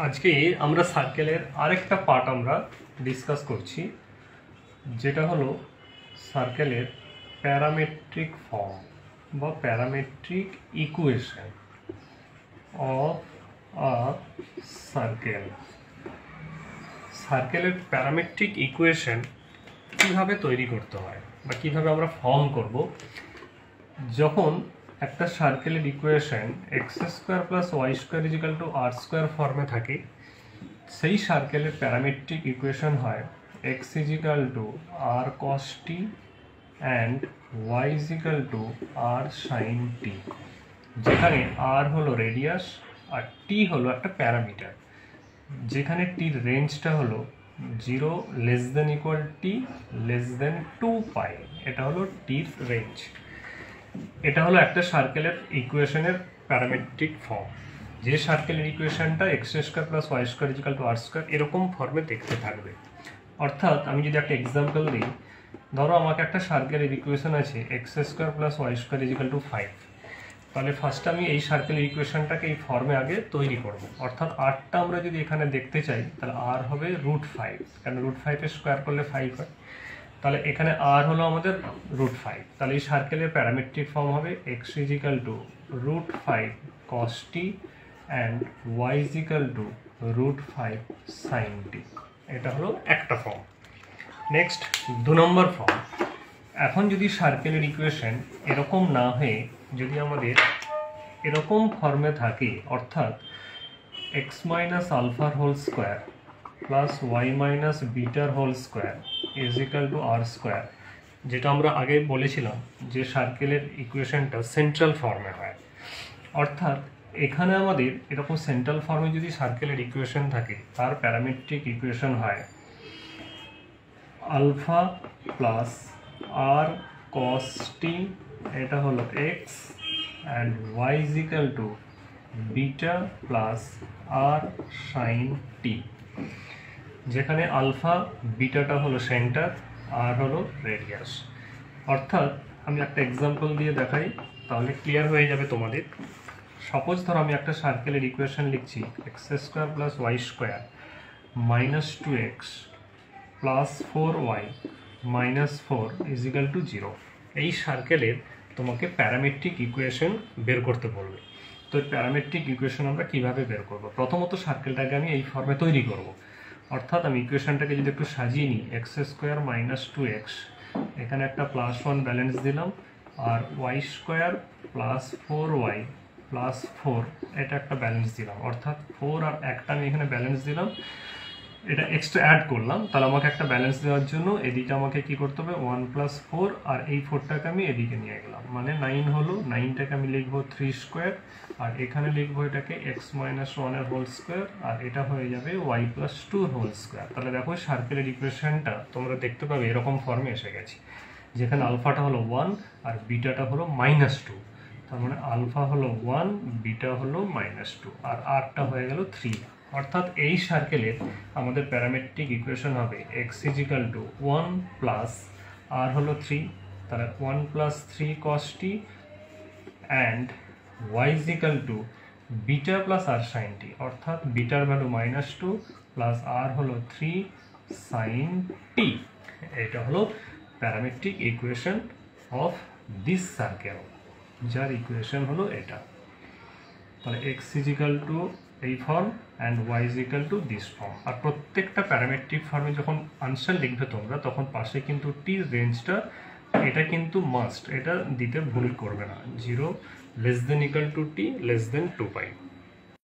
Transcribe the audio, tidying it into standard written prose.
আজকে আমরা সার্কেলের আরেকটা পার্ট আমরা ডিসকাস করছি, যেটা হলো সার্কেলের প্যারামেট্রিক ফর্ম বা parametric equation of a circle. সার্কেলের প্যারামেট্রিক ইকুয়েশন কীভাবে তৈরি করতে হয় বা কীভাবে আমরা ফর্ম করব যখন একটা সার্কেলের equation x square plus y square equal to r square ফর্মে থাকে। সেই সার্কেলের প্যারামেট্রিক ইকুয়েশন হয় x equal to r cos t and y equal to r sine t, যেখানে আর হলো রেডিয়াস আর টি হলো একটা প্যারামিটার, যেখানে টির রেঞ্জটা হলো 0 less than equal t less than 2π। এটা হলো টির রেঞ্জ। এটা হলো একটা সার্কেলের ইকুয়েশনের প্যারামেট্রিক ফর্ম। যে সার্কেলের ইকুয়েশনটা x square plus y square equal to r square এরকম ফর্মে দেখতে থাকবে। অর্থাৎ আমি যদি একটা এক্সাম্পল দিই, ধরো আমাকে একটা সার্কেলের ইকুয়েশন আছে x square plus y square equal to 5। তাহলে ফার্স্ট আমি এই সার্কেলের ইকুয়েশনটাকে এই ফর্মে আগে তৈরি করব। অর্থাৎ আরটা আমরা যদি এখানে দেখতে চাই তাহলে আর হবে √5, কারণ √5 স্কোয়ার করলে 5 হয়। তাহলে এখানে আর হলো আমাদের √5। তাহলে এই সার্কেলের প্যারামেট্রিক ফর্ম হবে x equal to √5 cos t and y equal to √5 sin t। এটা হলো একটা ফর্ম। নেক্সট 2 নম্বর ফর্ম। এখন যদি সার্কেলের ইকুয়েশন এরকম না হয়ে যদি আমাদের এরকম ফর্মে থাকে, অর্থাৎ এক্স মাইনাস আলফার whole square plus y minus বিটার whole square equal to r square, যেটা আমরা আগে বলেছিলাম যে সার্কেলের ইকুয়েশনটা সেন্ট্রাল ফর্মে হয়। অর্থাৎ এখানে আমাদের এরকম সেন্ট্রাল ফর্মে যদি সার্কেলের ইকুয়েশন থাকে, তার প্যারামেট্রিক ইকুয়েশন হয় alpha plus r cos t, এটা হলো x, and y equal to beta plus r sine t, যেখানে আলফা বিটাটা হলো সেন্টার আর হলো রেডিয়াস। অর্থাৎ আমি একটা এক্সাম্পল দিয়ে দেখাই, তাহলে ক্লিয়ার হয়ে যাবে তোমাদের। সাপোজ ধরো আমি একটা সার্কেলের ইকুয়েশন লিখছি x square plus y square minus 2x plus 4y minus 4 equal to 0। এই সার্কেলের তোমাকে প্যারামেট্রিক ইকুয়েশন বের করতে বলবে। তো প্যারামেট্রিক ইকুয়েশন আমরা কিভাবে বের করব? প্রথমত সার্কেলটাকে আমি এই ফর্মে তৈরি করব। অর্থাৎ আমি ইকুয়েশনটাকে যদি একটু সাজিয়ে নিই, এক্স স্কোয়ার মাইনাস 2x, এখানে একটা +1 ব্যালেন্স দিলাম, আর y square plus 4y plus 4 এটা একটা ব্যালেন্স দিলাম। অর্থাৎ 4 আর একটা আমি এখানে ব্যালেন্স দিলাম, এটা এক্সট্রা অ্যাড করলাম। তাহলে আমাকে একটা ব্যালেন্স দেওয়ার জন্য এদিকে আমাকে কি করতে হবে, 1 + 4, আর এই 4টাকে আমি এদিকে নিয়ে গেলাম, মানে 9 হলো। 9টাকে আমি লিখবো 3 স্কোয়ার, আর এখানে লিখবো এটাকে x - 1 এর হোল স্কোয়ার, আর এটা হয়ে যাবে y + 2 হোল স্কোয়ার। তাহলে দেখো সার্কেলের ইকুয়েশনটা তোমরা দেখতে পাবে এরকম ফর্মে এসে গেছে, যেখানে আলফাটা হলো 1 আর বিটাটা হলো -2। তার মানে আলফা হলো 1, বিটা হলো -2, আর আরটা হয়ে গেল 3। অর্থাৎ এই সার্কেলের আমাদের প্যারামেট্রিক ইকুয়েশন হবে x equal to 1 plus r হলো 3, তাহলে 1 + 3 cos t and y equal to beta plus r sine t, অর্থাৎ বিটার ভ্যালু -2 প্লাস আর হলো 3 সাইন টি। এটা হলো parametric equation of this circle, যার ইকুয়েশন হলো এটা। তাহলে এক্স ইজিক্যাল টু এই form and y equal to this form. আর প্রত্যেকটা প্যারামেট্রিক ফর্মে যখন আনসার লিখবে তোমরা, তখন পাশে কিন্তু টি রেঞ্জটা এটা কিন্তু মাস্ট, এটা দিতে ভুল করবে না, 0 less than equal to T less than 2π।